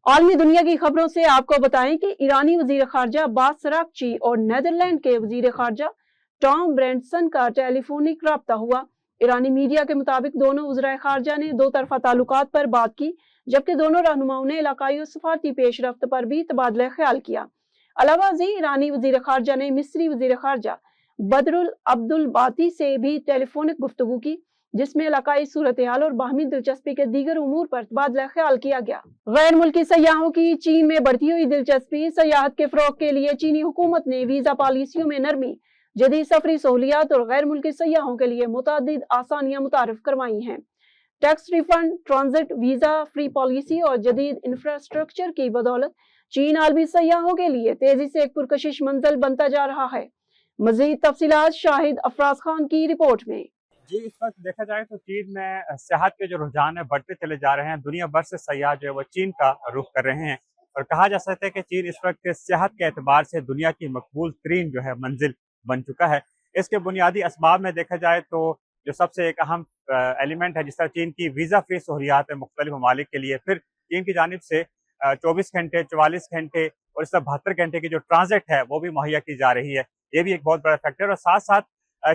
आलमी दुनिया की खबरों से आपको बताएं कि ईरानी वजीर खारजा अब्बास अरागची और नीदरलैंड के वजीर खारजा टॉम ब्रैंडसन का टेलीफोनिक रब्ता हुआ। ईरानी मीडिया के मुताबिक दोनों वज़राए खारजा ने दो तरफा ताल्लुकात पर बात की, जबकि दोनों रहनुमाओं ने इलाकाई और सफारती पेशरफ्त पर भी तबादला ख्याल किया। अलावा ईरानी वजीर खारजा ने मिस्री वजीर खारजा बदरुल अब्दुल बाती से भी टेलीफोनिक गुफ्तगू की, जिसमें इलाकाई सूरत हाल और बाहमी दिलचस्पी के दीगर उमूर पर तबादला ख्याल किया गया। गैर मुल्की सयाहों की चीन में बढ़ती हुई दिलचस्पी, सयाहत के फरोग के लिए चीनी हुकूमत ने वीजा पॉलिसियों में नरमी, जदीद सफरी सहूलियात और गैर मुल्की सयाहों के लिए मुतअद्दिद आसानियां मुतारिफ करवाई हैं। Tax refund, transit visa free policy और जदीद इंफ्रास्ट्रक्चर की बदौलत चीन आलमी सयाहों के लिए तेजी से एक पुरकशिश मंजिल बनता जा रहा है। मजीद तफसीलात शाहिद अफराज खान की रिपोर्ट में। जी, इस वक्त देखा जाए तो चीन में सियाहत के जो रुझान है बढ़ते चले जा रहे हैं। दुनिया भर से सयाह जो है वो चीन का रुख कर रहे हैं और कहा जा सकता है कि चीन इस वक्त सियाहत के एतबार से दुनिया की मकबूल तरीन जो है मंजिल बन चुका है। इसके बुनियादी असबाब में देखा जाए तो जो सबसे एक अहम एलिमेंट है, जिस तरह चीन की वीज़ा फ्री सहूलियात है मुख्तलिफ ममालिक के लिए, फिर चीन की जानिब से 24 घंटे 44 घंटे और इस तरह 72 घंटे की जो ट्रांजिट है वो भी मुहैया की जा रही है। ये भी एक बहुत बड़ा फैक्टर। और साथ साथ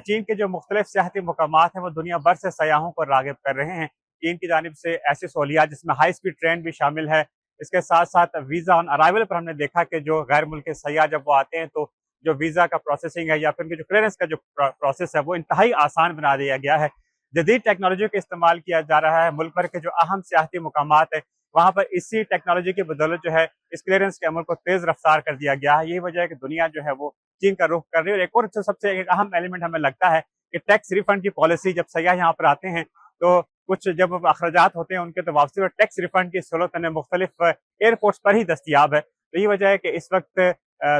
चीन के जो मुख्तलिफ सियाहती मकामात हैं वो दुनिया भर से सयाहों को राग़िब कर रहे हैं। चीन की जानिब से ऐसी सहूलियात जिसमें हाई स्पीड ट्रेन भी शामिल है। इसके साथ साथ वीज़ा ऑन अराइवल पर हमने देखा कि जो गैर मुल्की सयाह जब वो आते हैं तो जो वीज़ा का प्रोसेसिंग है या फिर जो क्लियरेंस का जो प्रोसेस है वो इंतहाई आसान बना दिया गया है। जदीद टेक्नोलॉजी का इस्तेमाल किया जा रहा है। मुल्क भर के जो अहम सियाहती मकामात है वहाँ पर इसी टेक्नोलॉजी की बदौलत जो है इस क्लियरेंस के अमल को तेज़ रफ्तार कर दिया गया है। यही वजह है कि दुनिया जो है वो चीन का रुख कर रही है। और एक और सबसे एक अहम एलिमेंट हमें लगता है कि टैक्स रिफंड की पॉलिसी, जब सयाह यहाँ पर आते हैं तो कुछ जब अखराजात होते हैं उनके तो वापसी और टैक्स रिफंड की सहूलत मुख्तलिफ एयरपोर्ट्स पर ही दस्तयाब है। तो यही वजह है कि इस वक्त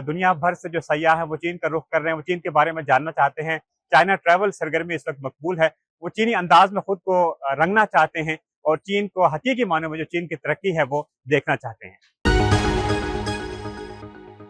दुनिया भर से जो सयाह है वो चीन का रुख कर रहे हैं, वो चीन के बारे में जानना चाहते हैं। चाइना ट्रैवल सरगर्मी इस वक्त मकबूल है। वो चीनी अंदाज में खुद को रंगना चाहते हैं और चीन को हकीकी मानों में जो चीन की तरक्की है वो देखना चाहते हैं।